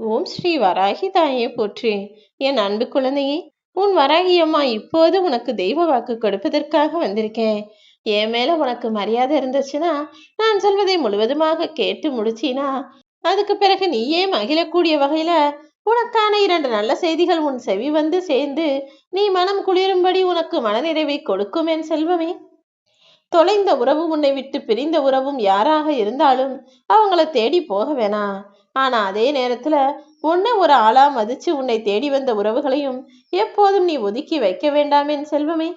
ஓம் ஸ்ரீ வராகி தாயே போற்றி. என் அன்பு குழந்தையே, உன் வராகி அம்மா இப்போது உனக்கு தெய்வ வாக்கு கொடுப்பதற்காக வந்திருக்கேன். என் மேல உனக்கு மரியாதை இருந்துச்சுன்னா, நான் சொல்வதை முழுவதுமாக கேட்டு முடிச்சினா, அதுக்கு பிறகு நீயே மகிழக்கூடிய வகையில உனக்கான 2 நல்ல செய்திகள் உன் செவி வந்து சேர்ந்து நீ மனம் குளிரும்படி உனக்கு மனநிறைவை கொடுக்கும் என் செல்வமே. தொலைந்த உறவு உன்னை விட்டு பிரிந்த உறவும் யாராக இருந்தாலும் அவங்கள தேடி போக வேணாம். ஆனா அதே நேரத்துல உன்னை ஒரு ஆளா மதிச்சு உன்னை தேடி வந்த உறவுகளையும் எப்போதும் நீ ஒதுக்கி வைக்க வேண்டாம் என் செல்வமே.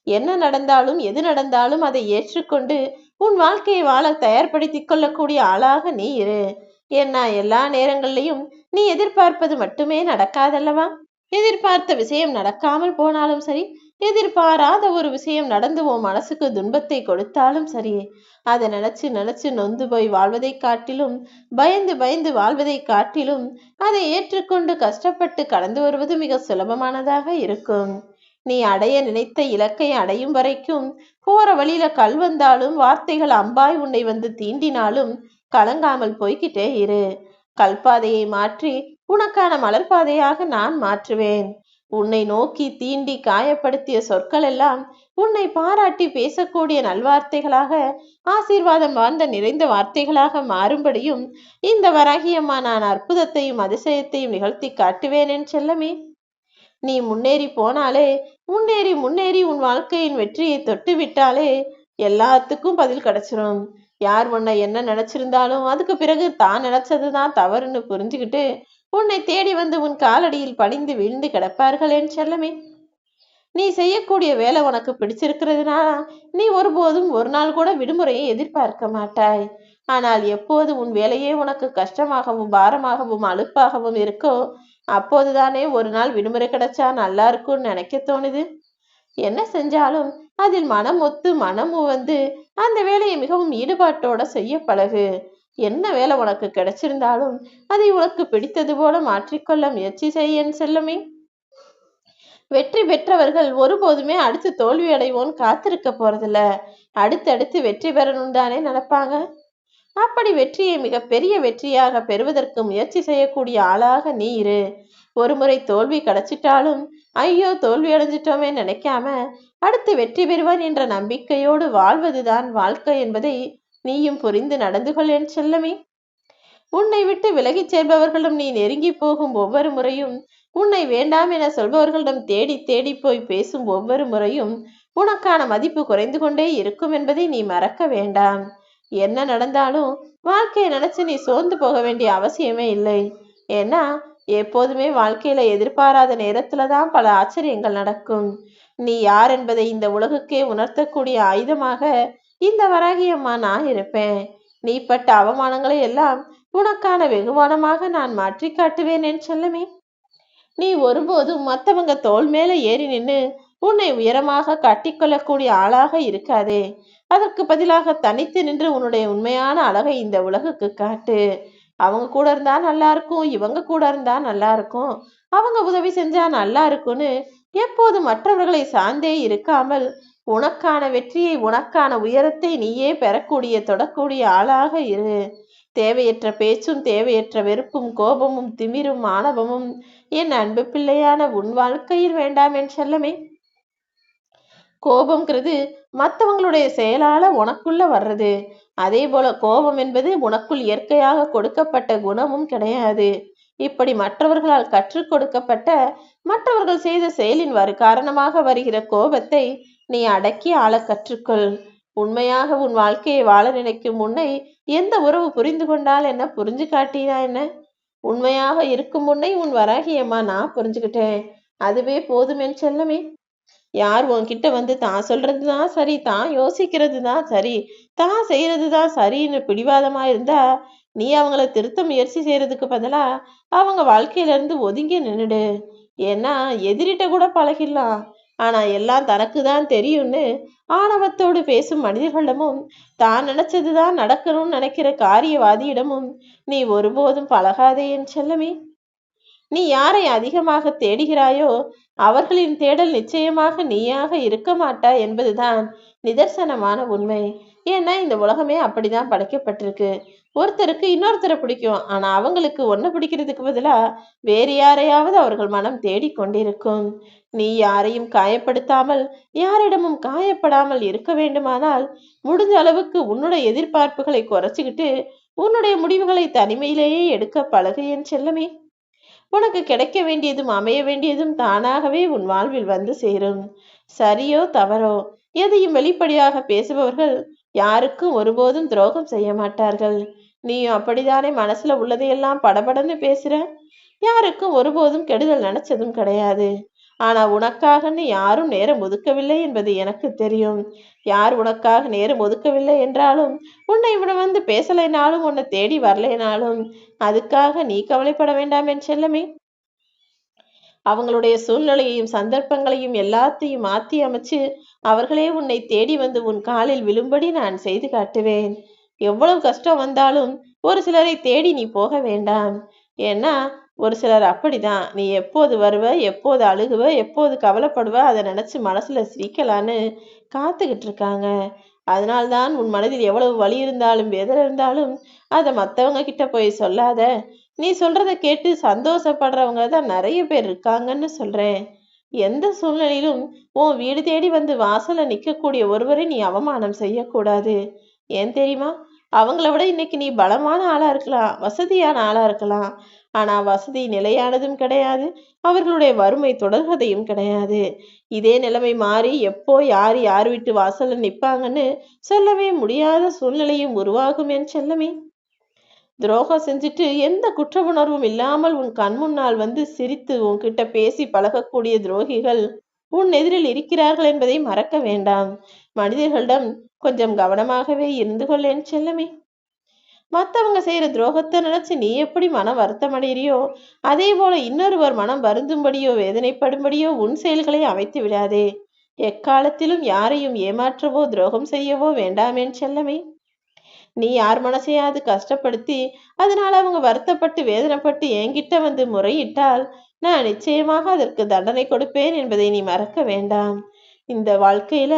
என்ன நடந்தாலும் எது நடந்தாலும் அதை ஏற்றுக்கொண்டு உன் வாழ்க்கையை வாழ தயார்படுத்திக் கொள்ளக்கூடிய ஆளாக நீ இரு. ஏன்னா எல்லா நேரங்கள்லையும் நீ எதிர்பார்ப்பது மட்டுமே நடக்காதல்லவா? எதிர்பார்த்த விஷயம் நடக்காமல் போனாலும் சரி, எதிர்பாராத ஒரு விஷயம் நடந்து உன் மனசுக்கு துன்பத்தை கொடுத்தாலும் சரி, அதை நினைச்சு நினைச்சு நொந்து போய் வாழ்வதை காட்டிலும், பயந்து பயந்து வாழ்வதை காட்டிலும், அதை ஏற்றுக்கொண்டு கஷ்டப்பட்டு கடந்து வருவது மிக சுலபமானதாக இருக்கும். நீ அடைய நினைத்த இலக்கை அடையும் வரைக்கும் போற வழியில கல் வந்தாலும் வார்த்தைகள் அம்பாய் உன்னை வந்து தீண்டினாலும் கலங்காமல் போய்கிட்டே இரு. கல்பாதையை மாற்றி உனக்கான மலர்பாதையாக நான் மாற்றுவேன். உன்னை நோக்கி தீண்டி காயப்படுத்திய சொற்கள் எல்லாம் உன்னை பாராட்டி பேசக்கூடிய நல்வார்த்தைகளாக, ஆசீர்வாதம் வாழ்ந்த நிறைந்த வார்த்தைகளாக மாறும்படியும் இந்த வராகியம்மா நான் அற்புதத்தையும் அதிசயத்தையும் நிகழ்த்தி காட்டுவேன் என் செல்லமே. நீ முன்னேறி போனாலே, முன்னேறி முன்னேறி உன் வாழ்க்கையின் வெற்றியை தொட்டு விட்டாலே எல்லாத்துக்கும் பதில் கிடைச்சிரும். யார் உன்னை என்ன நினைச்சிருந்தாலும் அதுக்கு பிறகு தான் நினைச்சதுதான் தவறுன்னு புரிஞ்சுக்கிட்டு உன்னை தேடி வந்து உன் காலடியில் பணிந்து வீழ்ந்து கிடப்பார்கள் என் செல்லமே. நீ செய்யக்கூடிய வேலை உனக்கு பிடிச்சிருக்கிறதுனா நீ ஒருபோதும் ஒரு நாள் கூட விடுமுறையை எதிர்பார்க்க மாட்டாய். ஆனால் எப்போது உன் வேலையே உனக்கு கஷ்டமாகவும் பாரமாகவும் அலுப்பாகவும் இருக்கோ அப்போதுதானே ஒரு நாள் விடுமுறை கிடைச்சா நல்லா இருக்கும்னு நினைக்க தோணுது. என்ன செஞ்சாலும் அதில் மனம் ஒத்து மனம் வந்து அந்த வேலையை மிகவும் ஈடுபாட்டோட செய்ய பழகு. என்ன வேலை உனக்கு கிடைச்சிருந்தாலும் அதை உனக்கு பிடித்தது போல மாற்றிக்கொள்ள முயற்சி செய்ய செல்லுமே. வெற்றி பெற்றவர்கள் ஒருபோதுமே அடுத்து தோல்வி அடைவோன்னு காத்திருக்க போறதில்ல. அடுத்தடுத்து வெற்றி பெறணும் தானே நினைப்பாங்க. அப்படி வெற்றியை மிக பெரிய வெற்றியாக பெறுவதற்கு முயற்சி செய்யக்கூடிய ஆளாக நீ இரு. ஒரு முறை தோல்வி கிடைச்சிட்டாலும் ஐயோ தோல்வி அடைஞ்சிட்டோமே நினைக்காம அடுத்து வெற்றி பெறுவான் என்ற நம்பிக்கையோடு வாழ்வதுதான் வாழ்க்கை என்பதை நீயும் புரிந்து நடந்து கொள் என் செல்லமே. உன்னை விட்டு விலகிச் சேர்பவர்களும் நீ நெருங்கி போகும் ஒவ்வொரு முறையும், உன்னை வேண்டாம் என சொல்பவர்களிடம் தேடி தேடி போய் பேசும் ஒவ்வொரு முறையும் உனக்கான மதிப்பு குறைந்து கொண்டே இருக்கும் என்பதை நீ மறக்க வேண்டாம். என்ன நடந்தாலும் வாழ்க்கையை நினைச்சு நீ சோர்ந்து போக வேண்டிய அவசியமே இல்லை. ஏன்னா எப்போதுமே வாழ்க்கையில எதிர்பாராத நேரத்துலதான் பல ஆச்சரியங்கள் நடக்கும். நீ யார் என்பதை இந்த உலகுக்கே உணர்த்தக்கூடிய ஆயுதமாக இந்த வராகியம்மா நான் இருப்பேன். நீ பட்ட அவமானங்களை எல்லாம் உனக்கான வெகுமானமாக நான் மாற்றி காட்டுவேன் என் செல்லமே. நீ ஒருபோதும் மற்றவங்க தோல் மேல ஏறி நின்று உன்னை உயரமாக காட்டிக்கொள்ளக்கூடிய ஆளாக இருக்காதே. அதற்கு பதிலாக தனித்து நின்று உன்னுடைய உண்மையான அழகை இந்த உலகுக்கு காட்டு. அவங்க கூட இருந்தா நல்லா இருக்கும், இவங்க கூட இருந்தா நல்லா இருக்கும், அவங்க உதவி செஞ்சா நல்லா இருக்கும்னு எப்போது மற்றவர்களை சார்ந்தே இருக்காமல் உனக்கான வெற்றியை உனக்கான உயரத்தை நீயே பெறக்கூடிய தொடக்கூடிய ஆளாக இரு. தேவையற்ற பேச்சும் தேவையற்ற வெறுப்பும் கோபமும் திமிரும் ஆணவமும் என் அன்பு பிள்ளையான உன் வாழ்க்கையில் வேண்டாம் என் செல்லமே. கோபம்ங்கிறது மற்றவங்களுடைய செயலால உனக்குள்ள வர்றது. அதே போல கோபம் என்பது உனக்குள் இயற்கையாக கொடுக்கப்பட்ட குணமும் கிடையாது. இப்படி மற்றவர்களால் கற்றுக் கொடுக்கப்பட்ட, மற்றவர்கள் செய்த செயலின் காரணமாக வருகிற கோபத்தை நீ அடக்கி ஆள கற்றுக்கொள். உண்மையாக உன் வாழ்க்கையை வாழ நினைக்கும் உன்னை எந்த உறவு புரிந்து கொண்டால் என்ன, புரிஞ்சு காட்டினா என்ன? உண்மையாக இருக்கும் உன்னை உன் வராகியம்மா நான் புரிஞ்சுக்கிட்டேன். அதுவே போதும் என் செல்லமே. யார் உன்கிட்ட வந்து தான் சொல்றதுதான் சரி, தான் யோசிக்கிறதுதான் சரி, தான் செய்யறதுதான் சரின்னு பிடிவாதமா இருந்தா நீ அவங்கள திருத்த முயற்சி செய்யறதுக்கு பதிலா அவங்க வாழ்க்கையில இருந்து ஒதுங்கி நின்னுடு. ஏன்னா எதிரிட்ட கூட பழகிடலாம், ஆனா எல்லாம் தனக்கு தான் தெரியும்னு ஆணவத்தோடு பேசும் மனிதர்களிடமும், தான் நினைச்சதுதான் நடக்கணும்னு நினைக்கிற காரியவாதியிடமும் நீ ஒருபோதும் பழகாதே என் செல்லமே. நீ யாரை அதிகமாக தேடுகிறாயோ அவர்களின் தேடல் நிச்சயமாக நீயாக இருக்க மாட்டாய் என்பதுதான் நிதர்சனமான உண்மை. ஏன்னா இந்த உலகமே அப்படிதான் படைக்கப்பட்டிருக்கு. ஒருத்தருக்கு இன்னொருத்தரை பிடிக்கும். ஆனா அவங்களுக்கு ஒன்ன பிடிக்கிறதுக்கு பதிலா வேறு யாரையாவது அவர்கள் மனம் தேடிக் கொண்டிருக்கும். நீ யாரையும் காயப்படுத்தாமல், யாரிடமும் காயப்படாமல் இருக்க வேண்டுமானால், முடிஞ்ச அளவுக்கு உன்னுடைய எதிர்பார்ப்புகளை குறைச்சுக்கிட்டு, உன்னுடைய முடிவுகளை தனிமையிலேயே எடுக்க பழகு என் செல்லமே. உனக்கு கிடைக்க வேண்டியதும் அமைய வேண்டியதும் தானாகவே உன் வாழ்வில் வந்து சேரும். சரியோ தவறோ எதையும் வெளிப்படையாக பேசுபவர்கள் யாருக்கும் ஒருபோதும் துரோகம் செய்ய மாட்டார்கள். நீயும் அப்படித்தானே மனசுல உள்ளதையெல்லாம் படபடன்னு பேசுற? யாருக்கும் ஒருபோதும் கெடுதல் நினைச்சதும் கிடையாது. ஆனா உனக்காகன்னு யாரும் நேரம் ஒதுக்கவில்லை என்பது எனக்கு தெரியும். யார் உனக்காக நேரம் ஒதுக்கவில்லை என்றாலும், உன்னை இவனை வந்து பேசலைனாலும், உன்னை தேடி வரலைனாலும், அதுக்காக நீ கவலைப்பட வேண்டாம் என் செல்லமே. அவங்களுடைய சூழ்நிலையையும் சந்தர்ப்பங்களையும் எல்லாத்தையும் மாற்றி அமைச்சு அவர்களே உன்னை தேடி வந்து உன் காலில் விழும்படி நான் செய்து காட்டுவேன். எவ்வளவு கஷ்டம் வந்தாலும் ஒரு சிலரை தேடி நீ போக வேண்டாம். ஏன்னா ஒரு சிலர் அப்படிதான். நீ எப்போது வருவ, எப்போது அழுகுவ, எப்போது கவலைப்படுவ, அதை நினைச்சு மனசுல சிரிக்கலான்னு காத்துக்கிட்டு இருக்காங்க. அதனால்தான் உன் மனதில் எவ்வளவு வலி இருந்தாலும் வேதனை இருந்தாலும் அதை மற்றவங்க கிட்ட போய் சொல்லாத. நீ சொல்றத கேட்டு சந்தோஷப்படுறவங்க தான் நிறைய பேர் இருக்காங்கன்னு சொல்றேன். எந்த சூழ்நிலையிலும் உன் வீடு தேடி வந்து வாசல்ல நிக்கக்கூடிய ஒருவரை நீ அவமானம் செய்யக்கூடாது. ஏன் தெரியுமா? அவங்கள விட இன்னைக்கு நீ பலமான ஆளா இருக்கலாம், வசதியான ஆளா இருக்கலாம். ஆனா வசதி நிலையானதும் கிடையாது, அவர்களுடைய வறுமை தொடர்கதையும் கிடையாது. இதே நிலைமை மாறி எப்போ யார் யார் வீட்டு வாசல்ல நிப்பாங்கன்னு சொல்லவே முடியாத சூழ்நிலையும் உருவாகும் என் செல்லமே. துரோகம் செஞ்சுட்டு எந்த குற்ற உணர்வும் இல்லாமல் உன் கண் முன்னால் வந்து சிரித்து உன்கிட்ட பேசி பழகக்கூடிய துரோகிகள் உன் எதிரில் இருக்கிறார்கள் என்பதை மறக்க வேண்டாம். மனிதர்களிடம் கொஞ்சம் கவனமாகவே இருந்து கொள் என் செல்லமே. மற்றவங்க செய்யற துரோகத்தை நினைச்சு நீ எப்படி மன வருத்தம் அடைகிறியோ, அதே போல இன்னொருவர் மனம் வருந்தும்படியோ வேதனைப்படும்படியோ உன் செயல்களை அமைத்து விடாதே. எக்காலத்திலும் யாரையும் ஏமாற்றவோ துரோகம் செய்யவோ வேண்டாம் என் செல்லமே. நீ யார் மனசையாவது கஷ்டப்படுத்தி அதனால அவங்க வருத்தப்பட்டு வேதனைப்பட்டு என்கிட்ட வந்து முறையிட்டால் நான் நிச்சயமாக அதற்கு தண்டனை கொடுப்பேன் என்பதை நீ மறக்க வேண்டாம். இந்த வாழ்க்கையில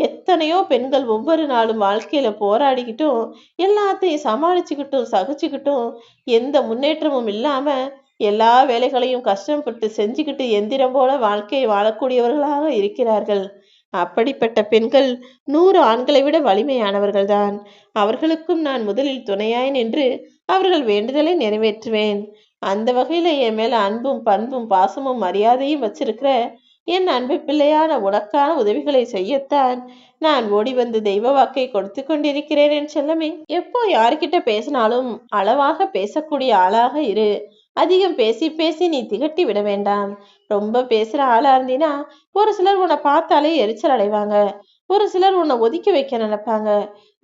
எத்தனையோ பெண்கள் ஒவ்வொரு நாளும் வாழ்க்கையில போராடிக்கிட்டும் எல்லாத்தையும் சமாளிச்சுக்கிட்டும் சகிச்சுக்கிட்டும் எந்த முன்னேற்றமும் இல்லாம எல்லா வேலைகளையும் கஷ்டப்பட்டு செஞ்சுக்கிட்டு எந்திரம் போல வாழ்க்கையை வாழக்கூடியவர்களாக இருக்கிறார்கள். அப்படிப்பட்ட பெண்கள் 100 ஆண்களை விட வலிமையானவர்கள்தான். அவர்களுக்கும் நான் முதலில் துணையாய் நின்று அவர்கள் வேண்டுதலை நிறைவேற்றுவேன். அந்த வகையில என் மேல அன்பும் பண்பும் பாசமும் மரியாதையும் வச்சிருக்கிற என் அன்பு பிள்ளையான உனக்கான உதவிகளை செய்யத்தான் நான் ஓடி வந்து தெய்வ வாக்கை கொடுத்து கொண்டிருக்கிறேன் என் செல்லமே. எப்போ யார்கிட்ட பேசினாலும் அளவாக பேசக்கூடிய ஆளாக இரு. அதிகம் பேசி பேசி நீ திகட்டி விட வேண்டாம். ரொம்ப பேசுற ஆளா இருந்தீனா ஒரு சிலர் உன்னை பார்த்தாலே எரிச்சல் அடைவாங்க. ஒரு சிலர் உன்னை ஒதுக்கி வைக்க நினைப்பாங்க.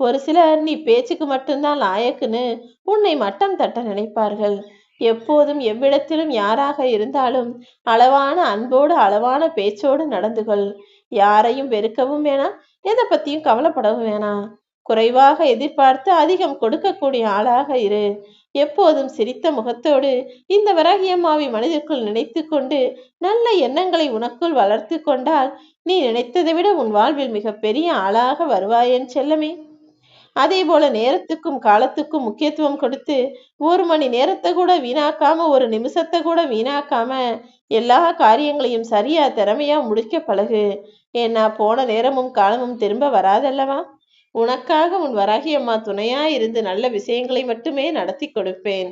ஒரு சிலர் நீ பேச்சுக்கு மட்டும்தான் லாயக்குன்னு உன்னை மட்டம் தட்ட நினைப்பார்கள். எப்போதும் எவ்விடத்திலும் யாராக இருந்தாலும் அளவான அன்போடு அளவான பேச்சோடு நடந்து கொள். யாரையும் வெறுக்கவும் வேணாம், எதை பத்தியும் கவலைப்படவும் வேணாம். குறைவாக எதிர்பார்த்து அதிகம் கொடுக்கக்கூடிய ஆளாக இரு. எப்போதும் சிரித்த முகத்தோடு இந்த வராகியம்மாவை மனதிற்குள் நினைத்து கொண்டு நல்ல எண்ணங்களை உனக்குள் வளர்த்து கொண்டால் நீ நினைத்ததை விட உன் வாழ்வில் மிக பெரிய ஆளாக வருவாயன் செல்லமே. அதே போல நேரத்துக்கும் காலத்துக்கும் முக்கியத்துவம் கொடுத்து 1 மணி நேரத்தை கூட வீணாக்காம 1 நிமிஷத்தை கூட வீணாக்காம எல்லா காரியங்களையும் சரியா திறமையா முடிக்க பழகு. ஏன்னா போன நேரமும் காலமும் திரும்ப வராதல்லவா. உனக்காக உன் வராகி அம்மா துணையா இருந்து நல்ல விஷயங்களை மட்டுமே நடத்தி கொடுப்பேன்.